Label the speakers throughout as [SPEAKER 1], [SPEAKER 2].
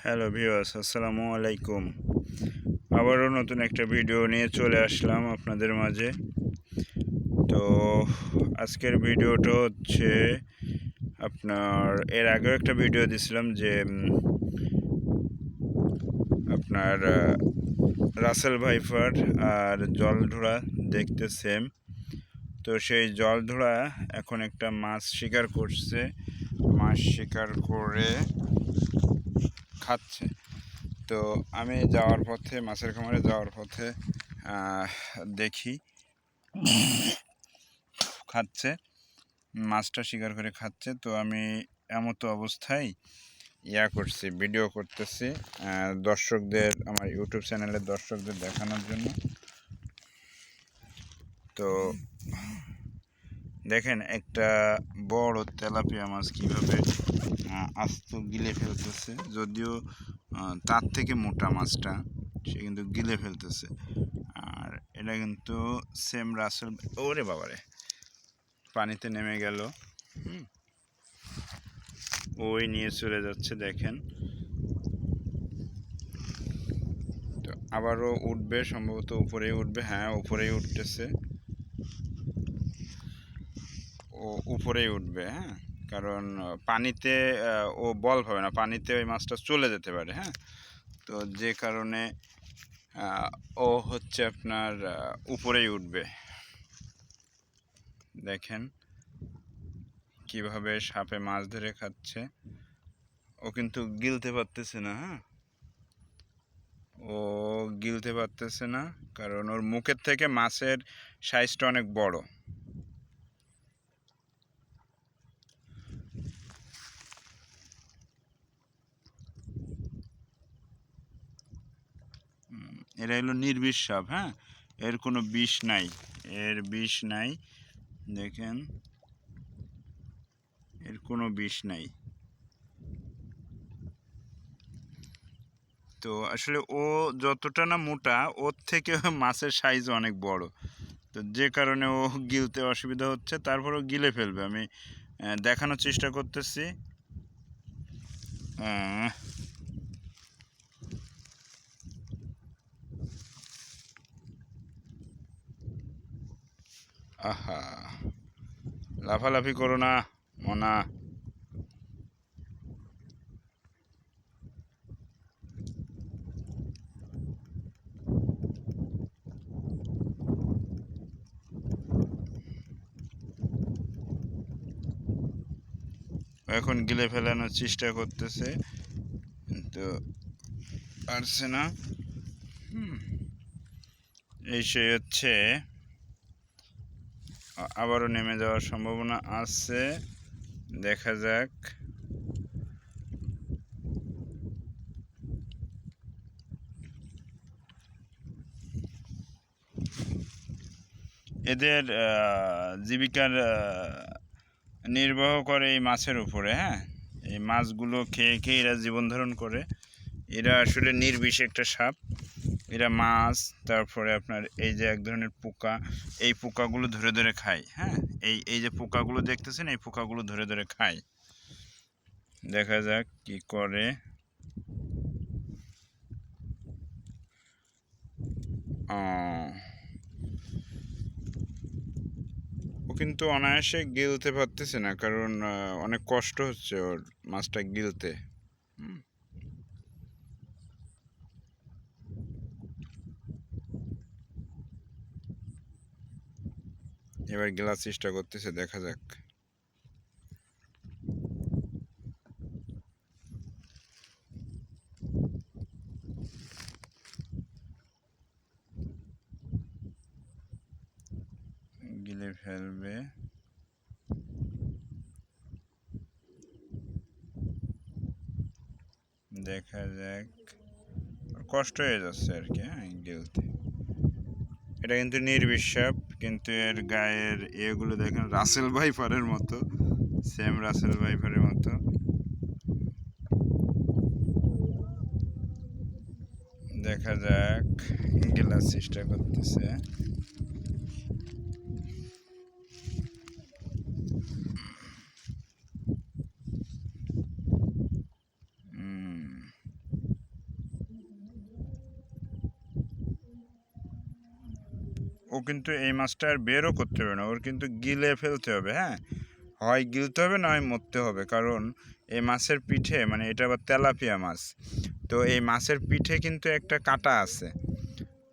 [SPEAKER 1] Hello viewers, আসসালামু আলাইকুম। আবারও নতুন একটা ভিডিও নিয়ে চলে আসলাম আপনাদের মাঝে। তো আজকের ভিডিওটা হচ্ছে আপনার এর আগেও একটা ভিডিও দিছিলাম যে আপনার রাসেল ভাইপার আর জলঢোড়া দেখতে সেম। তো সেই জলঢোড়া এখন একটা মাছ শিকার করছে, মাছ শিকার করে খাচ্ছে। তো আমি যাওয়ার পথে, মাছের খামারে যাওয়ার পথে দেখি খাচ্ছে, মাছটা শিকার করে খাচ্ছে। তো আমি এমতো অবস্থায় করছি, ভিডিও করতেছি দর্শকদের, আমার ইউটিউব চ্যানেলের দর্শকদের দেখানোর জন্য। তো দেখেন একটা বড় তেলাপিয়া মাছ কীভাবে আস্ত গিলে ফেলতেছে, যদিও তার থেকে মোটা মাছটা সে কিন্তু গিলে ফেলতেছে। আর এটা কিন্তু সেম রাসেল। ওরে বাবারে, পানিতে নেমে গেল। ওই নিয়ে চলে যাচ্ছে, দেখেন। তো আবারও উঠবে, সম্ভবত উপরেই উঠবে। হ্যাঁ, উপরেই উঠতেছে, ও উপরেই উঠবে। হ্যাঁ, কারণ পানিতে ও বল পাবে না, পানিতে ওই মাছটা চলে যেতে পারে। হ্যাঁ, তো যে কারণে ও হচ্ছে আপনার উপরেই উঠবে। দেখেন কিভাবে সাপে মাছ ধরে খাচ্ছে। ও কিন্তু গিলতে পারতেছে না। হ্যাঁ, ও গিলতে পারতেছে না, কারণ ওর মুখের থেকে মাছের সাইজটা অনেক বড়। এরা হলো নির্বিষ সাপ। হ্যাঁ, এর কোনো বিষ নাই, এর বিষ নাই। দেখেন, এর কোনো বিষ নাই। তো আসলে ও যতটা না মোটা, ওর থেকে মাছের সাইজ অনেক বড়। তো যে কারণে ও গিলতে অসুবিধা হচ্ছে, তারপরেও গিলে ফেলবে। আমি দেখানোর চেষ্টা করতেছি। আহা, লাফালাফি করো না মনা। এখন গিলে ফেলানোর চেষ্টা করতেছে, কিন্তু পারছে না। এই সে হচ্ছে, আবারও নেমে যাওয়ার সম্ভাবনা আছে, দেখা যাক। এদের জীবিকার নির্বাহ করে এই মাছের উপরে। হ্যাঁ, এই মাছগুলো খেয়ে খেয়ে এরা জীবন ধারণ করে। এরা আসলে নির্বিষ একটা সাপ। এরা মাছ, তারপরে আপনার এই যে এক ধরনের পোকা, এই পোকাগুলো ধরে ধরে খায়। হ্যাঁ, এই এই যে পোকাগুলো দেখতেছেন, এই পোকাগুলো ধরে ধরে খায়। দেখা যাক কি করে। ও কিন্তু অনায়াসে গিলতে পারতেছে না, কারণ অনেক কষ্ট হচ্ছে ওর মাছটা গিলতে। এবার গেলার চেষ্টা করতেছে, দেখা যাক। গিলে ফেলবে। দেখা যাক, কষ্ট হয়ে যাচ্ছে আর কি। হ্যাঁ, গিলতে। এটা কিন্তু নির্বিষ সাপ, কিন্তু এর গায়ের এগুলো দেখেন রাসেল ভাইপারের মতো, সেম রাসেল ভাইপারের মতো। দেখা যাক, গেলার চেষ্টা করতেছে। ও কিন্তু এই মাছটা আর বেরও করতে হবে না, ওর কিন্তু গিলে ফেলতে হবে। হ্যাঁ, হয় গিলতে হবে না হয় মরতে হবে, কারণ এই মাছের পিঠে মানে এটা আবার তেলাপিয়া মাছ, তো এই মাছের পিঠে কিন্তু একটা কাঁটা আছে।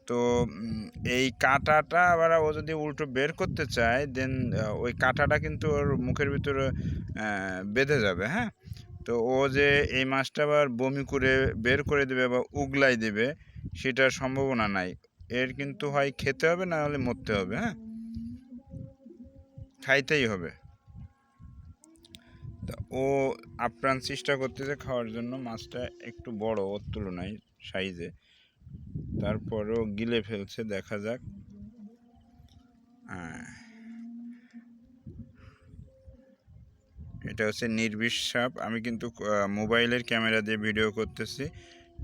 [SPEAKER 1] তো এই কাঁটাটা আবার ও যদি উল্টো বের করতে চায় দেন ওই কাঁটাটা কিন্তু ওর মুখের ভিতরে বেঁধে যাবে। হ্যাঁ, তো ও যে এই মাছটা আবার বমি করে বের করে দেবে বা উগলাই দেবে সেটার সম্ভাবনা নাই। এর কিন্তু হয় খেতে হবে না হলে মরতে হবে। হ্যাঁ, খাইতেই হবে। তা ও আপ্রাণ চেষ্টা করতেছে খাওয়ার জন্য, মাছটা একটু বড় ওর তুলনায় সাইজে, তারপরেও গিলে ফেলছে, দেখা যাক। এটা হচ্ছে নির্বিষ সাপ। আমি কিন্তু মোবাইলের ক্যামেরা দিয়ে ভিডিও করতেছি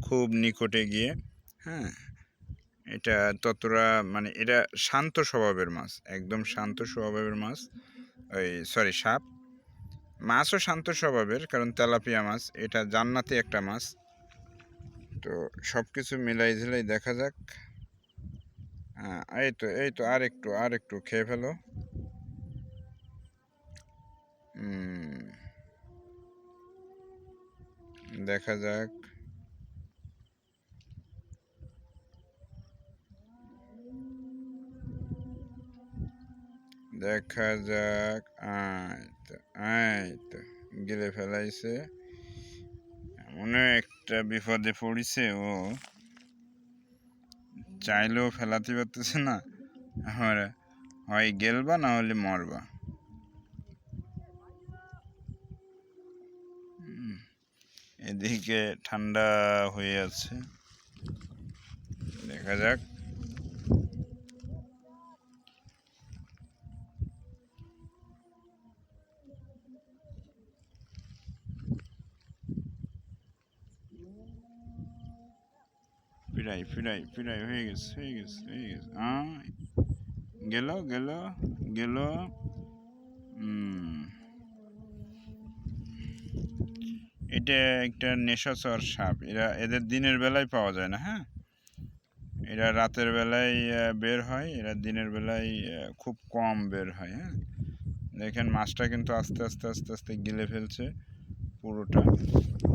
[SPEAKER 1] খুব নিকটে গিয়ে। হ্যাঁ, এটা ততটা মানে এটা শান্ত স্বভাবের মাছ, একদম শান্ত স্বভাবের মাছ। ওই সরি, সাপ। মাছও শান্ত স্বভাবের, কারণ তেলাপিয়া মাছ, এটা জান্নাতি একটা মাছ। তো সব কিছু মিলাই ঝিলাই দেখা যাক। হ্যাঁ, এই তো আর একটু খেয়ে ফেলো। দেখা যাক, দেখা যাক। এই তো গিলে ফেলাইছে। মনে একটা বিপদে পড়িছে ও, চাইলেও ফেলাতে পারতেছে না। আমার হয় গেলবা না হলে মরবা। এদিকে ঠান্ডা হয়ে আছে, দেখা যাক। ফিরাই হয়ে গেছে। গেল গেল গেল। এটা একটা নেশাচর সাপ। এদের দিনের বেলায় পাওয়া যায় না। হ্যাঁ, এরা রাতের বেলায় বের হয়, এরা দিনের বেলায় খুব কম বের হয়। হ্যাঁ, দেখেন মাছটা কিন্তু আস্তে আস্তে আস্তে আস্তে গিলে ফেলছে পুরোটা।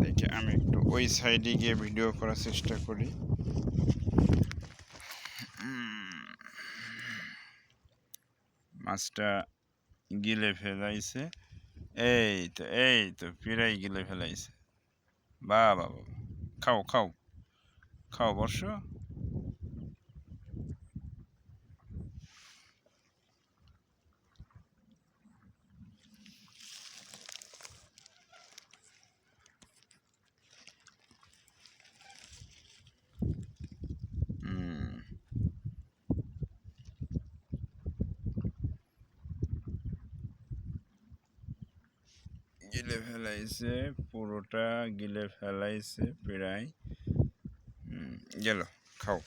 [SPEAKER 1] দেখে আমি একটু ওই সাইডে গিয়ে ভিডিও করার চেষ্টা করি। মাছটা গিলে ফেলাইছে। এই তো প্রায় গিলে ফেলাইছে। বাবা, খাও খাও খাও বর্ষ। গিলে ফেলাইছে, পুরোটা গিলে ফেলাইছে প্রায়। গেল, খাও।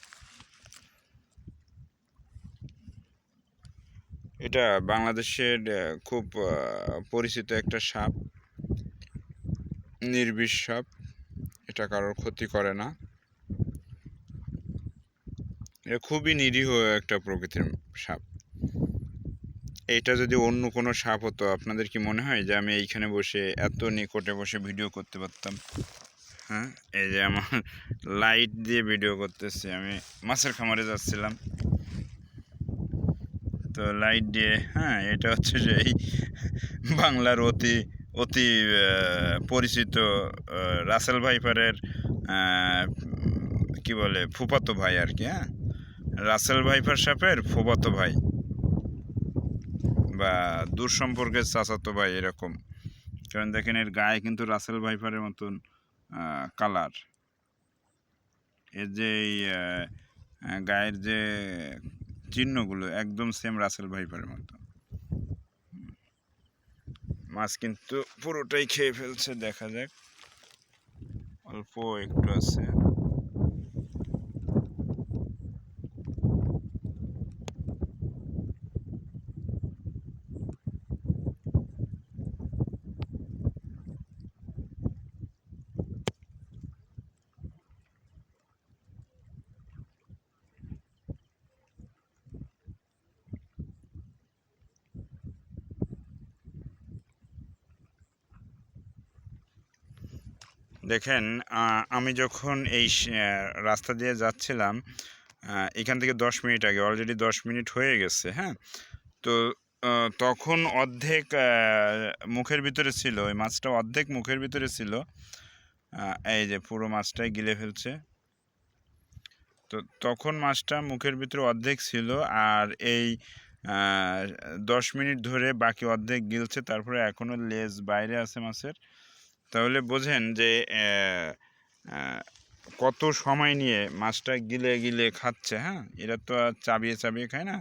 [SPEAKER 1] এটা বাংলাদেশের খুব পরিচিত একটা সাপ, নির্বিষ সাপ। এটা কারোর ক্ষতি করে না। এটা খুবই নিরীহ একটা প্রকৃতির সাপ। এটা যদি অন্য কোনো সাপ হতো, আপনাদের কি মনে হয় যে আমি এইখানে বসে এত নিকটে বসে ভিডিও করতে পারতাম? হ্যাঁ, এই যে আমার লাইট দিয়ে ভিডিও করতেছি, আমি মাছের খামারে যাচ্ছিলাম তো লাইট দিয়ে। হ্যাঁ, এটা হচ্ছে যে এই বাংলার অতি অতি পরিচিত রাসেল ভাইপারের কি বলে ফুফাতো ভাই আর কি। হ্যাঁ, রাসেল ভাইপার সাপের ফুফাতো ভাই বা দূর সম্পর্কের চাচাতো ভাই এরকম। কারণ দেখেন এর গায়ে কিন্তু রাসেল ভাইপারের মতন কালার। এর যে এই গায়ের যে চিহ্নগুলো একদম সেম রাসেল ভাইপারের মতো। মাছ কিন্তু পুরোটাই খেয়ে ফেলছে, দেখা যাক। অল্প একটু আছে। দেখেন, আমি যখন এই রাস্তা দিয়ে যাচ্ছিলাম, এখান থেকে 10 মিনিট আগে, অলরেডি 10 মিনিট হয়ে গেছে, হ্যাঁ। তো তখন অর্ধেক মুখের ভিতরে ছিল, ওই মাছটা অর্ধেক মুখের ভিতরে ছিল। এই যে পুরো মাছটাই গিলে ফেলছে। তো তখন মাছটা মুখের ভিতরে অর্ধেক ছিল, আর এই 10 মিনিট ধরে বাকি অর্ধেক গিলছে, তারপরে এখনও লেজ বাইরে আছে মাছের। তাহলে বোঝেন যে কত সময় নিয়ে মাছটা গিলে গিলে খাচ্ছে। হ্যাঁ, এরা তো আর চাবিয়ে চাবিয়ে খায় না,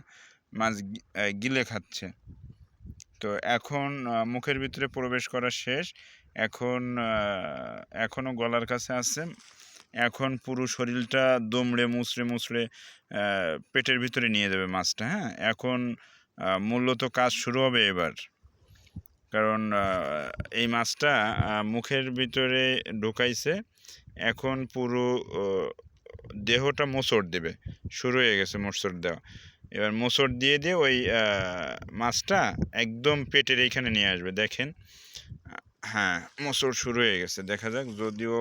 [SPEAKER 1] মাছ গিলে খাচ্ছে। তো এখন মুখের ভিতরে প্রবেশ করা শেষ, এখন এখনও গলার কাছে আছে। এখন পুরো শরীরটা দুমড়ে মুচড়ে মুচড়ে পেটের ভিতরে নিয়ে যাবে মাছটা। হ্যাঁ, এখন মূলত কাজ শুরু হবে এবার, কারণ এই মাছটা মুখের ভিতরে ঢুকাইছে, এখন পুরো দেহটা মোচড় দেবে, শুরু হয়ে গেছে মোচড় দেওয়া। এবার মোচড় দিয়ে দিয়ে ওই মাছটা একদম পেটের এইখানে নিয়ে আসবে। দেখেন, হ্যাঁ, মোচড় শুরু হয়ে গেছে। দেখা যাক, যদিও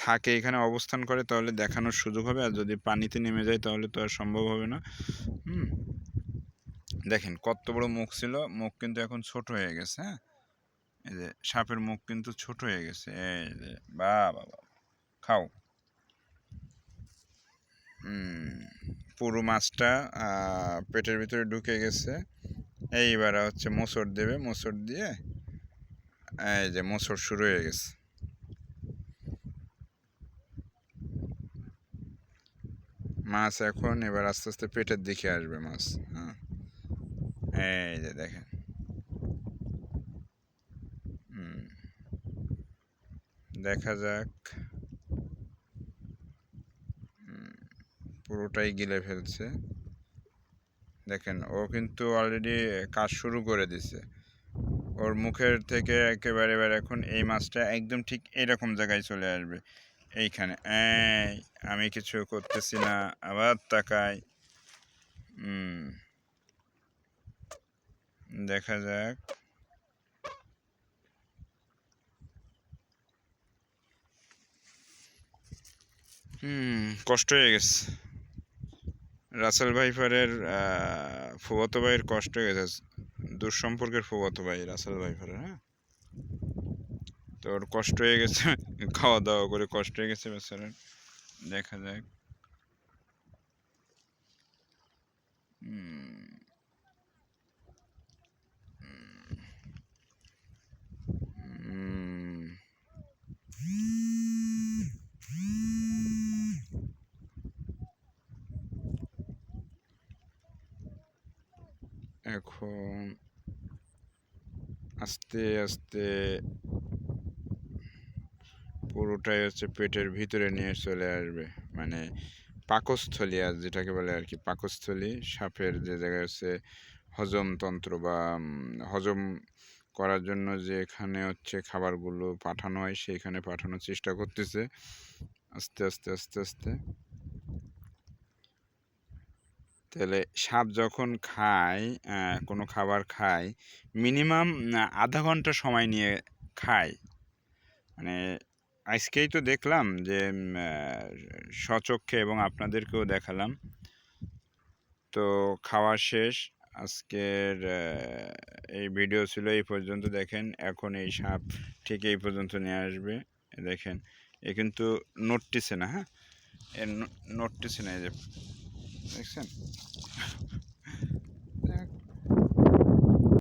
[SPEAKER 1] থাকে এখানে অবস্থান করে তাহলে দেখানোর সুযোগ হবে, আর যদি পানিতে নেমে যায় তাহলে তো আর সম্ভব হবে না। দেখেন কত বড় মুখ ছিল, মুখ কিন্তু এখন ছোট হয়ে গেছে। হ্যাঁ, এই যে সাপের মুখ কিন্তু ছোট হয়ে গেছে। এই যে বাবা, খাও। পুরো মাছটা পেটের ভিতরে ঢুকে গেছে। এইবার হচ্ছে মোচড় দেবে, মোচড় দিয়ে এই যে মোচড় শুরু হয়ে গেছে। মাছ এখন এবার আস্তে আস্তে পেটের দিকে আসবে মাছ। হ্যাঁ, এই যে দেখেন, দেখা যাক। পুরোটাই গিলে ফেলছে। দেখেন, ও কিন্তু অলরেডি কাজ শুরু করে দিছে। ওর মুখের থেকে একেবারে এবার এখন এই মাছটা একদম ঠিক এরকম জায়গায় চলে আসবে, এইখানে। এই আমি কিছু করতেছি না, আবার তাকাই। দেখা যাক। কষ্ট হয়ে গেছে। রাসেল ভাইফারের ফুফাতো ভাইয়ের কষ্ট হয়ে গেছে, দূর সম্পর্কের ফুফাতো ভাই রাসেল ভাইফারের। হ্যাঁ, তো ওর কষ্ট হয়ে গেছে, খাওয়া দাওয়া করে কষ্ট হয়ে গেছে বেচারার। দেখা যাক। এখন আস্তে আস্তে পুরোটাই হচ্ছে পেটের ভিতরে নিয়ে চলে আসবে, মানে পাকস্থলী, আর যেটাকে বলে আর কি পাকস্থলী, সাপের যে জায়গায় হচ্ছে হজমতন্ত্র বা হজম করার জন্য যে এখানে হচ্ছে খাবারগুলো পাঠানো হয়, সেইখানে পাঠানোর চেষ্টা করতেছে আস্তে আস্তে আস্তে আস্তে। তাহলে সাপ যখন খায়, কোনো খাবার খায়, মিনিমাম আধা ঘন্টা সময় নিয়ে খায়। মানে আজকেই তো দেখলাম যে স্বচক্ষে, এবং আপনাদেরকেও দেখালাম। তো খাওয়া শেষ। আজকের এই ভিডিও ছিল এই পর্যন্ত। দেখেন, এখন এই সাপ ঠিক এই পর্যন্ত নিয়ে আসবে। দেখেন, এ কিন্তু নড়তেছে না। হ্যাঁ, এ নড়তেছে না, এই যে দেখছেন।